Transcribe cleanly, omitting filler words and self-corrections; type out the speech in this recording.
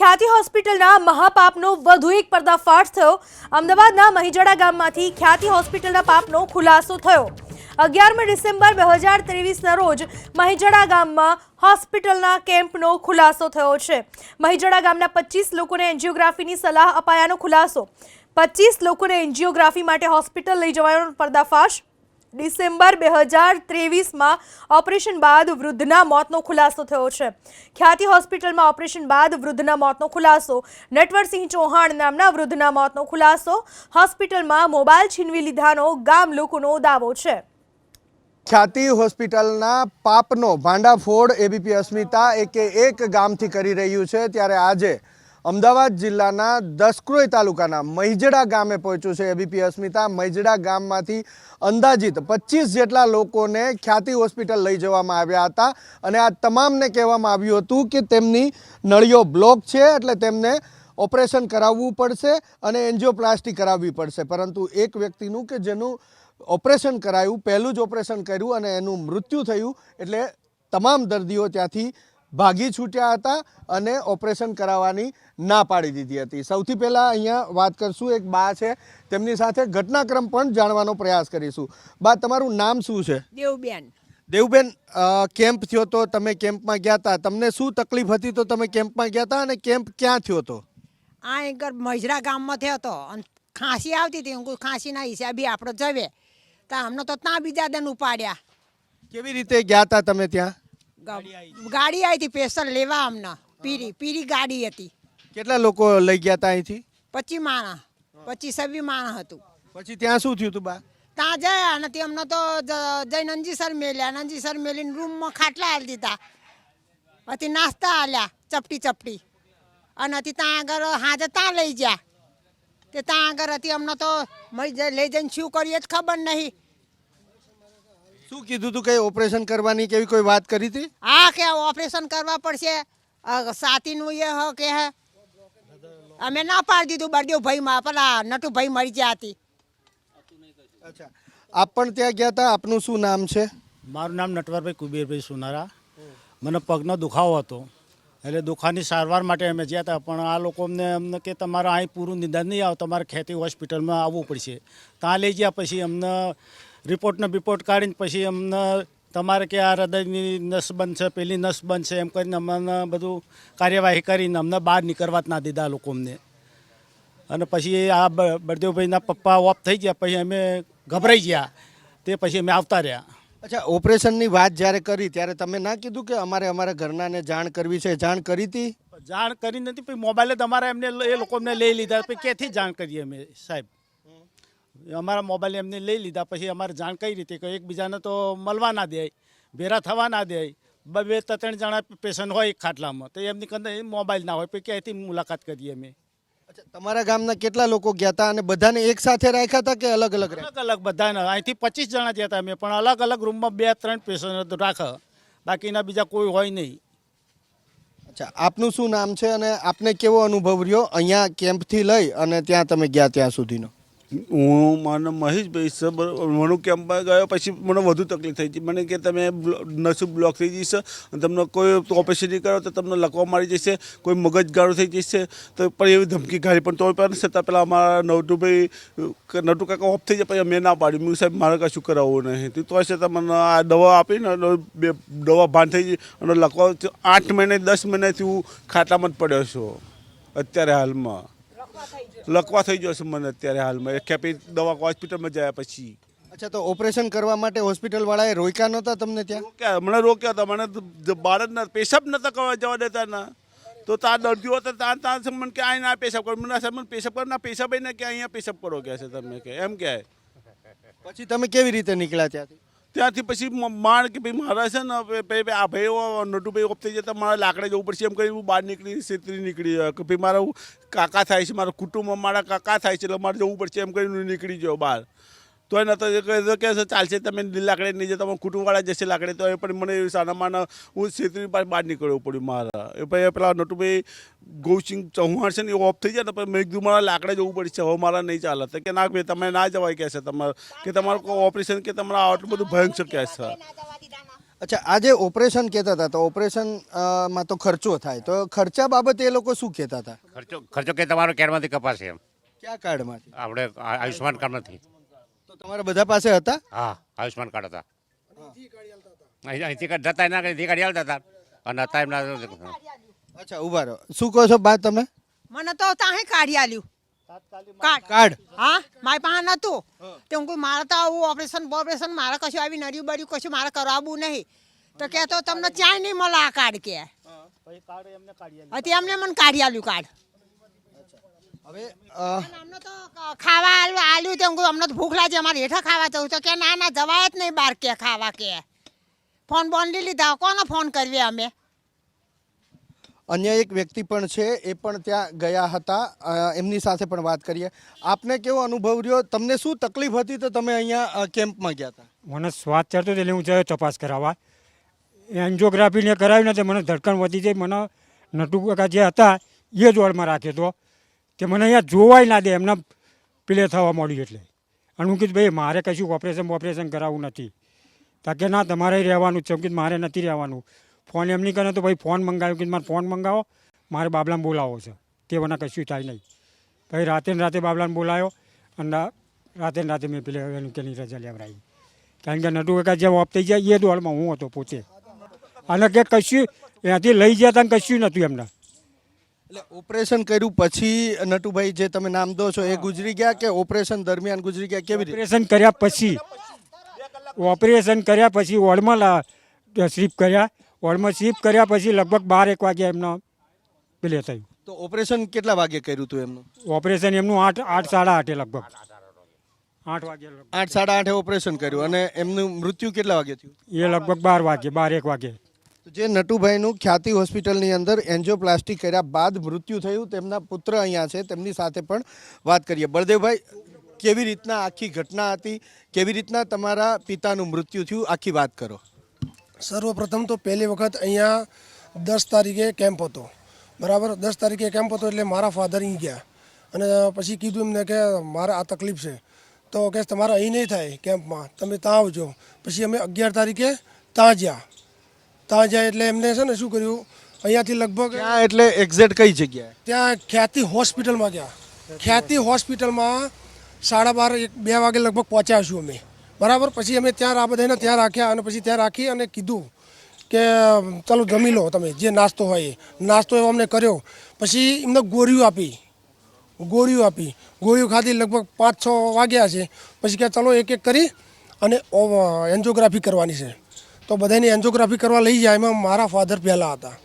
ખ્યાતિ હોસ્પિટલના મહાપાપનો વધુ એક પર્દાફાશ થયો। અમદાવાદના મહીજડા ગામમાંથી ખ્યાતિ હોસ્પિટલના પાપનો ખુલાસો થયો। 11 ડિસેમ્બર 2023ના રોજ મહીજડા ગામમાં હોસ્પિટલના કેમ્પનો ખુલાસો થયો છે। મહીજડા ગામના 25 લોકોને એન્જિયોગ્રાફીની સલાહ અપાયાનો ખુલાસો। 25 લોકોને એન્જિયોગ્રાફી માટે હોસ્પિટલ લઈ જવાનો પર્દાફાશ। ડિસેમ્બર 2023માં ઓપરેશન બાદ વૃદ્ધના મોતનો ખુલાસો થયો છે। ખ્યાતિ હોસ્પિટલમાં ઓપરેશન બાદ વૃદ્ધના મોતનો ખુલાસો। નટવરસિંહ ચૌહાણ નામના વૃદ્ધના મોતનો ખુલાસો। હોસ્પિટલમાં મોબાઈલ છીનવી લીધાનો ગામ લોકોનો દાવો છે। ખ્યાતિ હોસ્પિટલના પાપનો ભાંડાફોડ એબીપી અસ્મિતા એક ગામથી કરી રહ્યું છે, ત્યારે આજે અમદાવાદ જિલ્લાના દસક્રોઈ તાલુકાના મહીજડા ગામે પહોંચ્યું છે એબીપી અસ્મિતા। મહીજડા ગામમાંથી અંદાજિત 25 જેટલા લોકોને ખ્યાતિ હોસ્પિટલ લઈ જવામાં આવ્યા હતા અને આ તમામને કહેવામાં આવ્યું હતું કે તેમની નળીઓ બ્લોક છે, એટલે તેમને ઓપરેશન કરાવવું પડશે અને એન્જિયોપ્લાસ્ટી કરાવવી પડશે। પરંતુ એક વ્યક્તિનું કે જેનું ઓપરેશન કરાયું, પહેલું જ ઓપરેશન કર્યું અને એનું મૃત્યુ થયું, એટલે તમામ દર્દીઓ ત્યાંથી ભાગી છૂટ્યા હતા અને ઓપરેશન કરાવવાની ના પાડી દીધી હતી। સૌથી પહેલાં અહીંયા વાત કરશું, એક બા છે, તેમની સાથે ઘટનાક્રમ પણ જાણવાનો પ્રયાસ કરીશું। બા, તમારું નામ શું છે? દેવબેન। દેવબેન, કેમ્પ થયો તો તમે કેમ્પમાં ગયા હતા, તમને શું તકલીફ હતી તો તમે કેમ્પમાં ગયા હતા અને કેમ્પ ક્યાં થયો હતો? આ એક મજરા ગામમાં થયો હતો અને ખાંસી આવતી હતી। ખાંસીના હિસાબે આપણે જવે તો અમને તો ત્યાં બીજા દન ઉપાડ્યા। કેવી રીતે ગયા હતા તમે ત્યાં? ગાડી આવી હતી સ્પેશિયલ લેવા અમને। પીરી ગાડી હતી। કેટલા લોકો લઈ ગયા હતા અહીંથી? 25 માણસ, 25-26 માણસ હતું। પછી ત્યાં શું થયું હતું બા? ત્યાં ગયા નથી અમને તો જઈને નંજીસર મેલ્યા। નંજીસર મેલીને રૂમમાં ખાટલા હાલ દીધા, પછી નાસ્તા હાલ્યા ચપટી અને ત્યાં આગળ હાજર ત્યાં લઈ ગયા। તે ત્યાં આગળ હતી અમને તો લઈ જઈને શું કરીએ જ ખબર નહીં। શું કીધું હતું? કઈ ઓપરેશન કરવાની કેવી કોઈ વાત કરી હતી? હા, કે ઓપરેશન કરવા પડશે, સાતીનું એ હ કે હે અમે ના પાડી દીધું। બળદેવ ભાઈમાં પેલા નટુભાઈ મરી ગયા હતી। અચ્છા, આપ પણ ત્યાં ગયા હતા, આપનું શું નામ છે? મારું નામ નટવરભાઈ કુબેરભાઈ સોનારા। મને પગનો દુખાવો હતો, એટલે દુખાવાની સારવાર માટે અમે ગયા હતા, પણ આ લોકો અમને કે તમારે અહીં પૂરું નિદાન નહીં આવે, તમારે ખ્યાતિ હોસ્પિટલમાં આવવું પડશે। ત્યાં લઈ ગયા પછી અમને રિપોર્ટ કાઢીને પછી અમને તમારે કે આ હૃદયની નસ બનશે, પેલી નસ બનશે એમ કરીને અમને બધું કાર્યવાહી કરીને અમને બહાર નીકળવા જ ના દીધા લોકો અમને। અને પછી આ બળદેવભાઈના પપ્પા ઓફ થઈ ગયા, પછી અમે ગભરાઈ ગયા, તે પછી અમે આવતા રહ્યા। અચ્છા, ઓપરેશનની વાત જ્યારે કરી ત્યારે તમે ના કીધું કે અમારા ઘરનાને જાણ કરવી છે? જાણ કરી હતી? જાણ કરી નથી, પછી મોબાઈલે તમારે એમને એ લોકો અમને લઈ લીધા, પછી ક્યાંથી જાણ કરીએ અમે સાહેબ? અમારા મોબાઈલ એમને લઈ લીધા, પછી અમારે જાણ કઈ રીતે કે એકબીજાને તો મળવા ના દે, ભેરા થવા ના દે। 2-3 જણા પેશન્ટ હોય ખાટલામાં, તો એમની કંઈ મોબાઈલ ના હોય, પછી ક્યાંથી મુલાકાત કરીએ અમે? અચ્છા, તમારા ગામના કેટલા લોકો ગયા હતા અને બધાને એક સાથે રાખ્યા હતા કે અલગ અલગ? અલગ બધાને, અહીંથી 25 જણા ગયા હતા અમે, પણ અલગ અલગ રૂમમાં 2-3 પેશન્ટ રાખે, બાકીના બીજા કોઈ હોય નહીં। અચ્છા, આપનું શું નામ છે અને આપને કેવો અનુભવ રહ્યો અહીંયા કેમ્પથી લઈ અને ત્યાં તમે ગયા ત્યાં સુધીનો? મને મહેશભાઈ છે, મને કેમ્પમાં ગયો પછી મને વધુ તકલીફ થઈ હતી। મને કે તમે નસો બ્લોક થઈ જશે અને તમને કોઈ ઓપરેશન નહીં કરો તો તમને લકવા મારી જશે, કોઈ મગજગાળો થઈ જશે, તો પણ એવી ધમકી ગાડી પણ તો પણ છતાં પેલા અમારા નટુ કાકા ઓફ થઈ જાય, પછી મેં ના પાડી, મેં સાહેબ મારે કશું કરાવવું નહીં, તો છતાં મને આ દવા આપીને દવા ભાન થઈ ગઈ અને લકવા 8 મહિને 10 મહિનાથી હું ખાટલામાં જ પડ્યો છું અત્યારે હાલમાં। લકવા થઈ ગયો છે મને અત્યારે હાલમાં, ખેપી દવા હોસ્પિટલમાં ગયા પછી। અચ્છા, તો ઓપરેશન કરવા માટે હોસ્પિટલ વાળાએ રોક્યા નહોતા તમને ત્યાં? મને રોક્યા હતા, મને બાળકના પેશાબ નતા કરવા જવા દેતા ના, તો ત્યાં દર્દીઓ હતા ત્યાં મને કે અહીં ના પેશાબ કરો, મને સાહેબ મને પેશાબ કરો ના, પેશાબ ને કે અહીંયા પેશાબ કરો કે છે તમે કે એમ કે। પછી તમે કેવી રીતે નીકળ્યા ત્યાંથી? પછી માણ કે ભાઈ મારા છે ને આ ભાઈ નટુભાઈ ઓફ થઈ જતા, મારા લાકડે જવું પડશે એમ કરી હું બહાર નીકળી કે ભાઈ મારા કાકા થાય છે, મારા કુટુંબમાં મારા કાકા થાય છે, એટલે મારે જવું પડશે એમ કરીને નીકળી ગયો બહાર। તો એ નતો કે ચાલશે, તમે લાકડે નહીં જતા, તમારા કુટુંબવાળા જશે લાકડે, તો એ પણ મને સાનામાના હું છેતરી પાસે બહાર નીકળવું પડ્યું મારા। એ પછી પેલા નટુભાઈ ગૌસિંહ ચૌહાણ છે ને એ ઓફ થઈ જાય ને, પછી મેં કીધું મારા લાકડે જવું પડશે, હવે મારા નહીં ચાલે, તો કે ના ભાઈ તમે ના જવાય કે છે તમારે, કે તમારું ઓપરેશન કે તમારા આટલું બધું ભયંકર કે છે। અચ્છા આજે ઓપરેશન કહેતા હતા તો ઓપરેશન માં તો ખર્ચો થાય તો ખર્ચા બાબતે એ લોકો શું કહેતા હતા? ખર્ચો કે તમારો કેરમાંથી કપાશે એમ કયા કાર્ડમાંથી? આપણે આયુષ્માન કાર્ડ નથી. તો તમારા બધા પાસે હતા? હા, આયુષ્માન કાર્ડ હતા. અહીંથી કાર્ડ જતા એના અહીંથી કાઢી હાલતા હતા અને હતા એમના. અચ્છા ઊભા રહો. શું કહો છો બા તમે? મને તો તાહે કાઢી આલ્યું કાર્ડ હા મારી પાસે નહોતું તે હું કોઈ મારે તો આવું ઓપરેશન મારે કશું આવી નર્યું બર્યું કશું મારે કરાવવું નહીં તો કે તો તમને ચાય નહીં મળે આ કાર્ડ કે હતી એમને મને કાઢી આલ્યું કાર્ડ. હવે અમને તો ખાવા આલ્યું તે હું અમને તો ભૂખ લાગી અમારે હેઠા ખાવા જવું તો કે ના ના જવાય જ નહીં બહાર કે ખાવા કે ફોન બોન્ડી લીધા કોનો ફોન કરવી અમે. અન્ય એક વ્યક્તિ પણ છે એ પણ ત્યાં ગયા હતા એમની સાથે પણ વાત કરીએ. આપને કેવો અનુભવ રહ્યો? તમને શું તકલીફ હતી તો તમે અહીંયા કેમ્પમાં ગયા હતા? મને શ્વાસ ચડતો એટલે હું જયો તપાસ કરાવવા. એન્જિયોગ્રાફીને કરાવી ને તે મને ધડકણ વધી જાય. મને નટુ કાકા જે હતા એ જ વોર્ડમાં રાખ્યો હતો તે મને અહીંયા જોવાય ના દે એમના પ્લે થવા મળ્યું એટલે. અને હું કીધું ભાઈ મારે કશું ઓપરેશન કરાવવું નથી. તાકે ના તમારે રહેવાનું છે. કીધું મારે નથી રહેવાનું. ફોન એમ નહીં કરે તો ભાઈ ફોન મંગાવ્યો કે મારે ફોન મંગાવો મારે બાબલાને બોલાવો છે તે મને કશું થાય નહીં. ભાઈ રાતે બાબલાને બોલાવ્યો અને રાતે મેં પેલે એની રજા લેવડાવી. કારણ કે નટુ કાકા જેમ ઓફ થઈ જાય એ દોડમાં હું હતો પોતે. અને કે કશું ત્યાંથી લઈ ગયા હતા કશું નહોતું એમને. એટલે ઓપરેશન કર્યું પછી નટુભાઈ જે તમે નામ દો છો એ ગુજરી ગયા કે ઓપરેશન દરમિયાન ગુજરી ગયા? કેવી રીતે? ઓપરેશન કર્યા પછી વોર્ડમાં શિફ્ટ કર્યા. વોર્ડમાં શિફ્ટ કર્યા પછી લગભગ 12-1 વાગે એમનો પેલે થયું. તો ઓપરેશન કેટલા વાગે કર્યું હતું એમનું? ઓપરેશન એમનું 8 સાડા 8 લગભગ 8 વાગે 8 સાડા 8 ઓપરેશન કર્યું અને એમનું મૃત્યુ કેટલા વાગે થયું? એ લગભગ 12-1 વાગે. તો જે નટુભાઈનું ખ્યાતિ હોસ્પિટલની અંદર એન્જિયોપ્લાસ્ટી કર્યા બાદ મૃત્યુ થયું તેમના પુત્ર અહીંયા છે તેમની સાથે પણ વાત કરીએ. બળદેવભાઈ, કેવી રીતના આખી ઘટના હતી? કેવી રીતના તમારા પિતાનું મૃત્યુ થયું? આખી વાત કરો. સર્વપ્રથમ તો પહેલી વખત અહીંયા 10 તારીખે કેમ્પ હતો. બરાબર 10 તારીખે કેમ્પ હતો એટલે મારા ફાધર અહીં ગયા અને પછી કીધું એમને કે મારે આ તકલીફ છે તો કે તમારે અહીં નહીં થાય કેમ્પમાં, તમે ત્યાં આવજો. પછી અમે 11 તારીખે ત્યાં ગયા એટલે એમને છે ને શું કર્યું અહીંયાથી લગભગ ક્યાં એટલે એક્ઝેક્ટ કઈ જગ્યાએ? ત્યાં ખ્યાતિ હોસ્પિટલમાં ગયા. ખ્યાતિ હોસ્પિટલમાં 12:30-2 વાગે લગભગ પહોંચ્યા છું અમે. બરાબર પછી અમે ત્યાં બધાને ત્યાં રાખ્યા અને પછી ત્યાં રાખી અને કીધું કે ચાલો જમી લો તમે જે નાસ્તો હોય એ નાસ્તો એવો અમને કર્યો. પછી એમને ગોળીઓ આપી ગોળીઓ ખાધી લગભગ 5-6 વાગ્યા છે. પછી કે ચાલો એક કરી અને એન્જિયોગ્રાફી કરવાની છે તો બધાની એન્જિયોગ્રાફી કરવા લઈ જાય. એમાં મારા ફાધર પહેલાં હતા